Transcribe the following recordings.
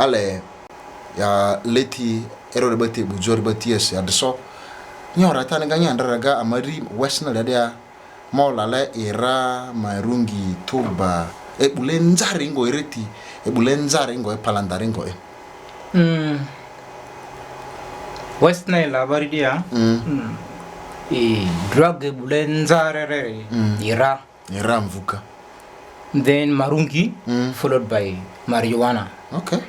ale ya leti ero bati bujor bati es ya so nyora tan ganya ndaraga amari western dia mola le era marungi tuba e bulenzari ngo ireti e bulenzari ngo e palandari ngo western la baridia e drug e bulenzari era mvuka, then marungi followed by marijuana. Okay.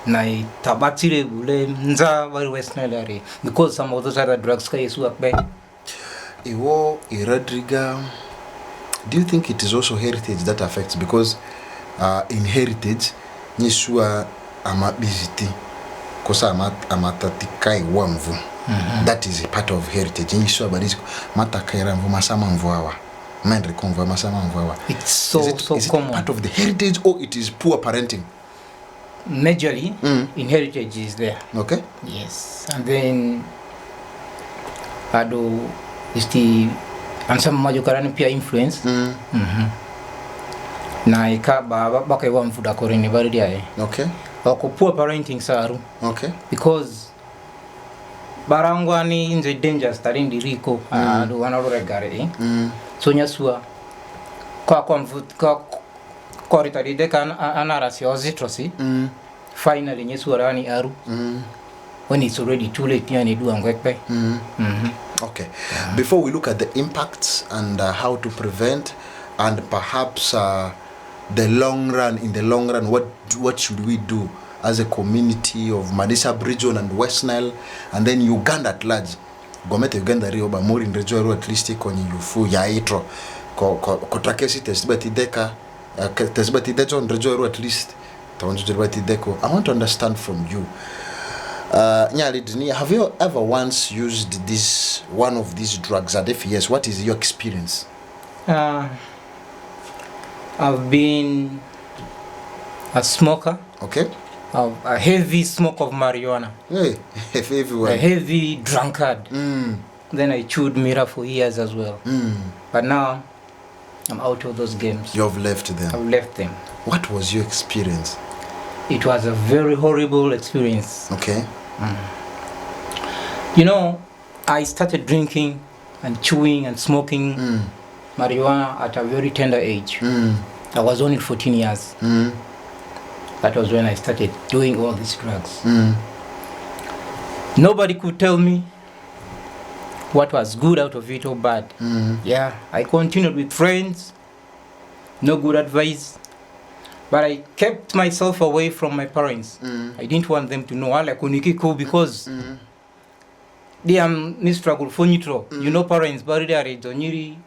Na tabatire bule nza very western lari because some of those other drugs ka yesu akbe iwo iradriga. Do you think it is also heritage that affects? Because in heritage nyisua amabiziti kosa amatatikai wamvu. That is a part of heritage. Nyisua badisiko matakaira mvu masama mvuawa. It's so common. Part of the heritage, or it is poor parenting? Majorly, in heritage is there. Okay. Yes, and then ado is the and some majokarani peer influence. Na ika baka iwa mfuda korini baridia. Okay. Wako poor parenting saru. Okay. Because barangwani in the danger starting the Rico ado wanaregare. So nyasua kwa korita de kan anarasi ozitrosi finally nyasua rani aru when it's already too late yani do angwekpe. Okay. Before we look at the impacts and how to prevent and perhaps the long run, in the long run, what should we do as a community of Madisab region and West Nile and then Uganda at large? Gomete Uganda rioba more in region at least kwenye yufu ya itro ko trakesi tesbati deka tesbati dejo in region at least tawanju tesbati deko. I want to understand from you, have you ever once used one of these drugs, and if yes, what is your experience? I've been a smoker. Okay. A heavy smoke of marijuana. Hey, a heavy drunkard. Then I chewed mirror for years as well. But now I'm out of those games. You've left them. I've left them. What was your experience? It was a very horrible experience. Okay. You know, I started drinking and chewing and smoking marijuana at a very tender age. I was only 14 years. That was when I started doing all these drugs. Nobody could tell me what was good out of it or bad. Yeah, I continued with friends, no good advice, but I kept myself away from my parents. I didn't want them to know because they are struggle for neutral. You know, parents, but they are only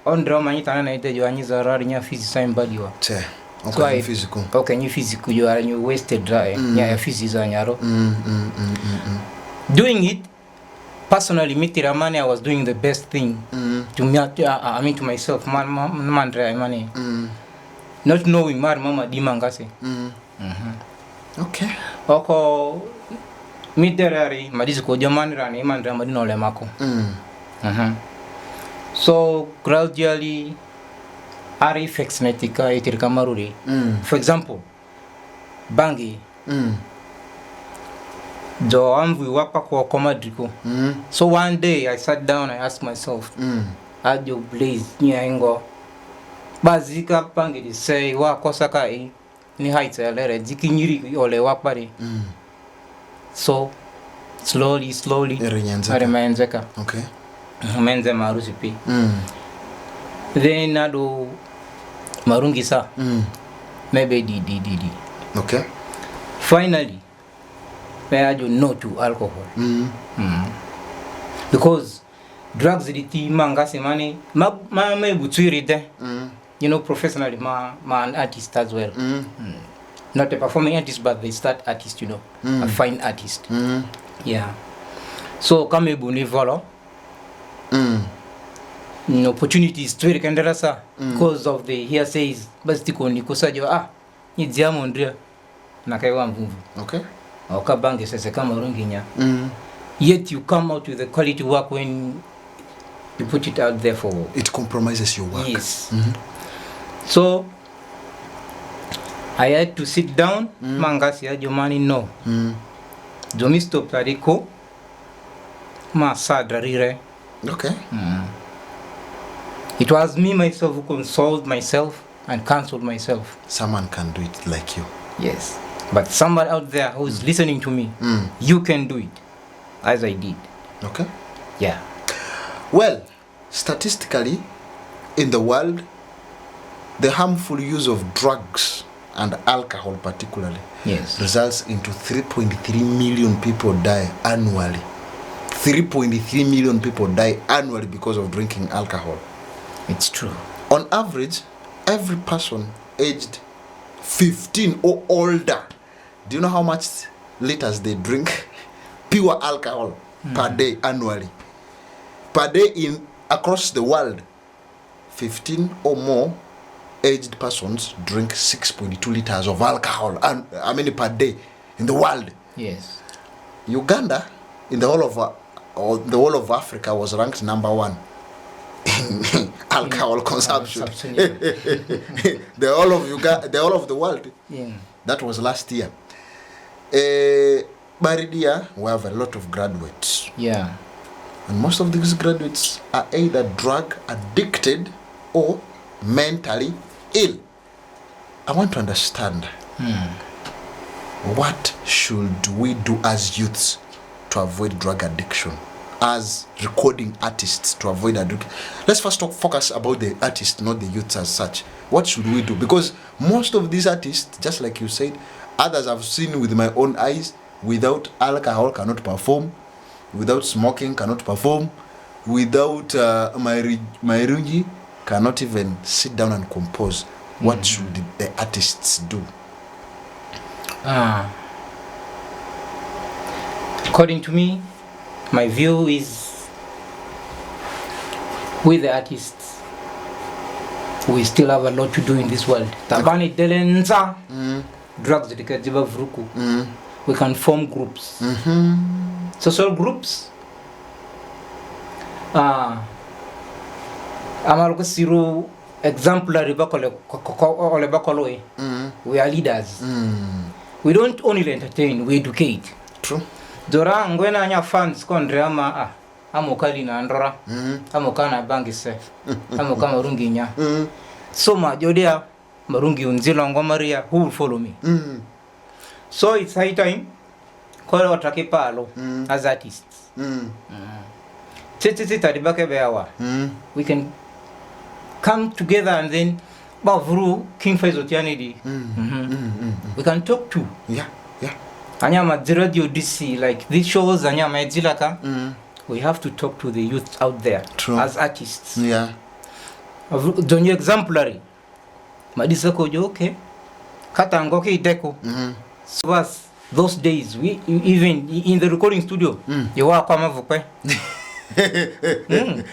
on drama. You are not a physical. So I physical. Okay, you physical. You are wasted dry. Yeah, physical. Doing it personally, I was doing the best thing to me. I mean to myself, man, dry money. Not knowing mama dimangase. Okay. Oko miderari madisiko jamani rani mandra madino lemako. So gradually our effects netika itirikamaruri. For example, bangi. Do amvi wapa kwa komadriko. So one day I sat down, I asked myself, ajo blaze nyango. Bazika bangi di say wa kosaka ni haita lere dikinyiri ole wakbari. So slowly remenzeka. Okay. Menze marusipi. Then nado marungi sa. Maybe di. Okay. Finally, I do no to alcohol. Because drugs the manga money ma me butwiri de. You know, professionally ma an artist as well. Not a performing artist, but they start artist, you know. A fine artist. Yeah. So come buni follow. Opportunities to Kandarasa because of the hearsays, but Stikoni Kosajo ni Diamondria Nakaiwa Mvu. Okay. Okabangi says a Cameroon. Yet you come out with the quality work when you put it out there for it compromises your work. Yes. So I had to sit down. Mangasi ya jomani no. Jomi stop tariko. Ma sadrarire. Okay. It was me myself who consoled myself and counseled myself. Someone can do it like you. Yes. But somebody out there who's listening to me, you can do it as I did. Okay. Yeah. Well, statistically, in the world, the harmful use of drugs and alcohol particularly results into 3.3 million people die annually. 3.3 million people die annually because of drinking alcohol. It's true. On average, every person aged 15 or older, do you know how much liters they drink? Pure alcohol per day annually. Per day across the world, 15 or more aged persons drink 6.2 liters of alcohol, and per day in the world. Yes. Uganda, in the whole of Africa, was ranked number 1 in alcohol consumption. The whole of the world. Yeah. That was last year. Baridia, we have a lot of graduates. Yeah. And most of these graduates are either drug addicted or mentally ill. I want to understand what should we do as youths to avoid drug addiction, as recording artists to avoid addiction. Let's first focus about the artists, not the youths as such. What should we do? Because most of these artists, just like you said, others I've seen with my own eyes, without alcohol cannot perform, without smoking cannot perform, without mairungi cannot even sit down and compose. What should the artists do? According to me, my view is, with the artists, we still have a lot to do in this world. Tabani delenza, drugs dikajiba vruku. We can form groups, social groups. Amaruka siru exemplary bakolo. We are leaders. We don't only entertain, we educate. True. Dora ngwena anya fans kondre ama amokali na andora amokana bangise amokama marungi nya so majodia marungi unzilo ngomaria who will follow me. So it's high time kwa watake palo as artists. Tete taribake beawa. We can come together and then bavuru King Faizo Tianidi. We can talk to. Yeah. Anyama radio DC, like these shows anyama edzilaka. We have to talk to the youth out there. True. As artists. Yeah. Donye exemplary. Madisa kojo okay. Kata ngoke ideko. So was those days we even in the recording studio you wa kwa mavukwe.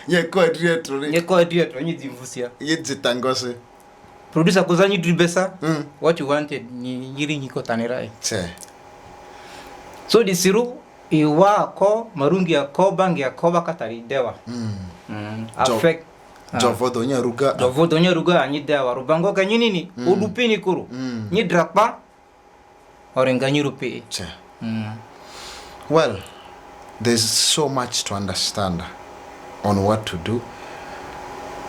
Yeko director nyizimvusia. Yedzitangose. Producer kozanyi dribesa. What you wanted ni yiri nyiko tanerai. So disiru iwa ko marungi ya ko bangi ya ko bakatari dewa. Affect Jovodo nyaruga anyi dewa rubango kanyinini udupini kuru. Nyi drakpa orenganyi rupi. Well, there's so much to understand on what to do.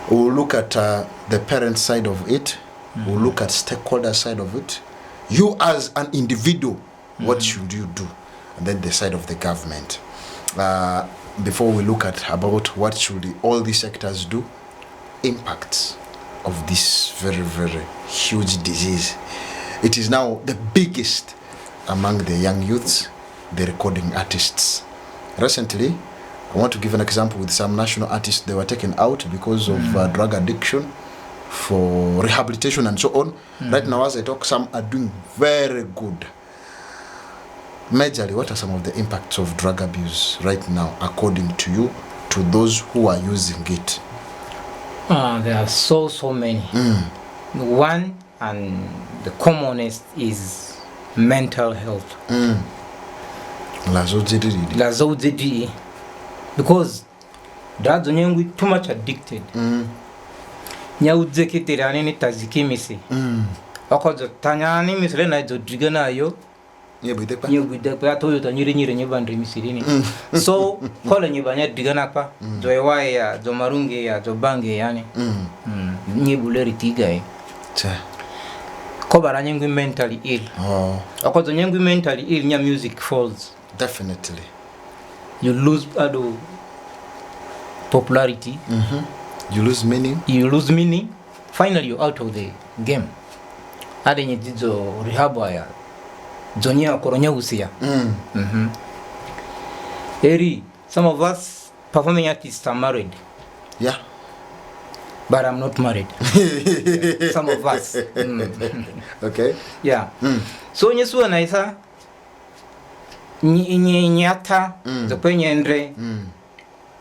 We'll look at the parent side of it. We'll look at stakeholder side of it. You as an individual, what should you do? And then the side of the government. Before we look at about what should all these sectors do, impacts of this very, very huge disease. It is now the biggest among the young youths, the recording artists. Recently, I want to give an example with some national artists. They were taken out because of drug addiction, for rehabilitation and so on. Right now, as I talk, some are doing very good. Majorly, what are some of the impacts of drug abuse right now, according to you, to those who are using it? There are so many. One, and the commonest, is mental health. Lazodidi. Because drugs are too much addicted. Nyaudzekiterane ni tazikimisi. Okozo tanyani misle na zo digana yo. Nyebide pa to to nyiri nyebandri misirini. So kole nyebanya digana pa. Zo ewaya, zo marunge ya, zo bange yani. Nyebuleri tigai. Cha. Kobara nyengwi mentally ill. Okozo nyengwi mentally ill nya music falls. Definitely. You lose popularity. You lose meaning. Finally you're out of the game. Ade nyidizo rehab ya. Zonia koronya usia. Eri, some of us performing artists are married. Yeah. But I'm not married. Some of us. Okay. Yeah. So nyesu anaisa nyata zokwenye andre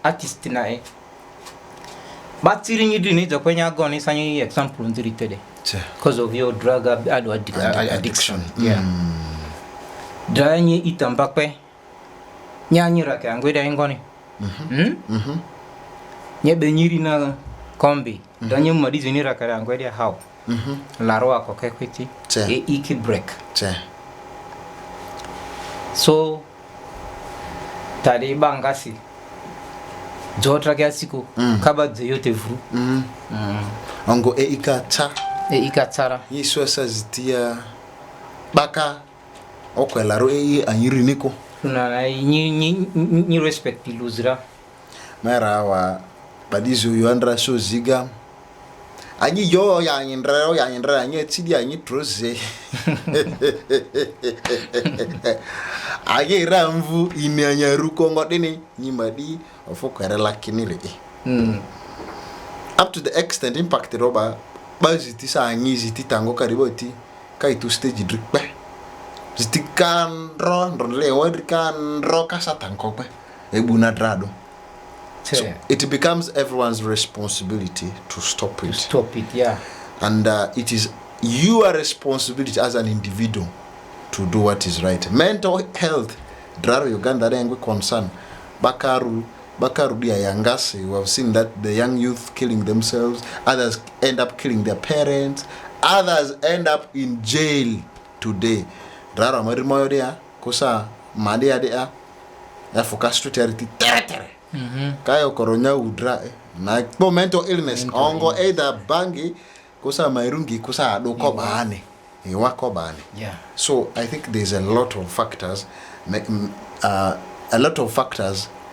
artist nae. But siri nyidini zokwenye agoni sanyi example ndiri tede. Because of your drug addiction. Yeah. Dranyi itambakwe. Nyanyira ke angweda ingoni. Nyebe nyiri na kombi. Danyi madizi nira kare angweda how. Larwa ko kekwiti. Iki break. So tadi bangasi. Jotra ke asiku kaba yote vru. Ongo ikata. Ikatsara. Yiswesa zitia baka okwelaro anyiri niko. Na ni respect iluzira. Mera wa badizo yuandra so ziga. Anyi yo ya nyindra anyi tidi anyi troze. Age ramvu ini anyaruko ngodini nyimadi ofokwera kinile. Up to the extent impact roba baziti sa anyi ziti tango kariboti kai tu stage drikpe. Ziti kan le wadi kan kasa tango pe. Ebuna drado. So it becomes everyone's responsibility to stop it. Yeah. And it is your responsibility as an individual to do what is right. Mental health, Draro Uganda Rengwe concern. Bakaru dia Yangasi, we have seen that the young youth killing themselves, others end up killing their parents, others end up in jail today. Draro Marimoyo dea, Kosa Madia dea, ya focus to charity. Kayo koronya udra na mental illness ongo either bangi kusa mairungi kusa adoko baane wako baane. Yeah. So I think there's a lot of factors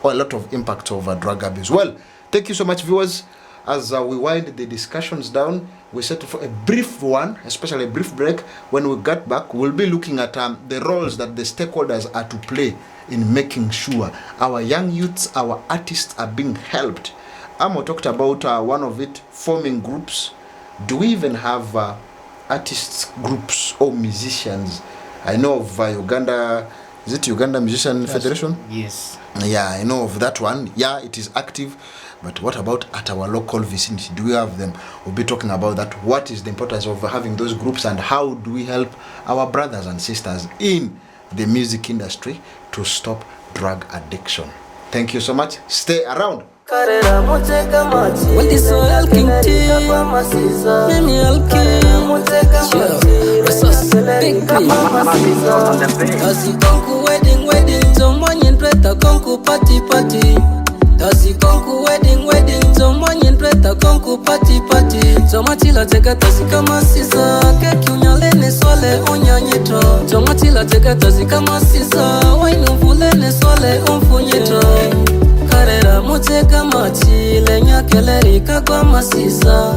or a lot of impact of drug abuse. Well, thank you so much, viewers. As we wind the discussions down, we settle for a brief one, especially a brief break. When we get back, we'll be looking at the roles that the stakeholders are to play in making sure our young youths, our artists are being helped. Amo talked about one of it, forming groups. Do we even have artists groups or musicians? I know of Uganda, is it Uganda Musician Federation? Yes. Yeah, I know of that one. Yeah, it is active. But what about at our local vicinity? Do we have them? We'll be talking about that. What is the importance of having those groups and how do we help our brothers and sisters in the music industry to stop drug addiction? Thank you so much. Stay around. Tasi konku wedding Zomanyin preta konku party Zomatila tega tasi kama sisa Keki unyalene swale unyanyito Zomatila tega tasi kama sisa Wainu fulene swale umfunyito Karera muteka machi Lenya keleri kagwa masisa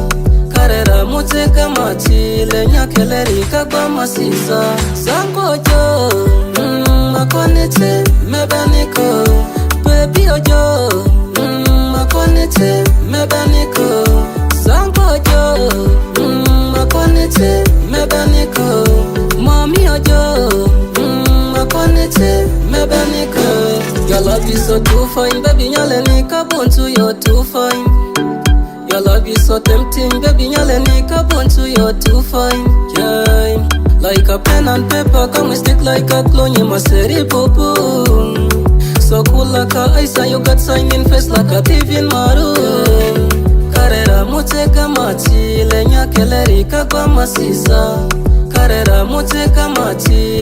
Karera muteka machi Lenya keleri kagwa masisa Sangojo Makonete mebaniko Baby ojo makonete mebaniko Sangojo makonete mebaniko Mami ojo makonete mebaniko Your love is so too fine, baby nyale nika buntu you're too fine. Your love is so tempting, baby nyale nika buntu you're too fine. Yeah. Like a pen and paper, come stick like a clone, you must say poo. So cool like a ice and you got signing face like a thief in maroon. Karera muteka machi, lenya keleri kagwa masisa. karera muteka mati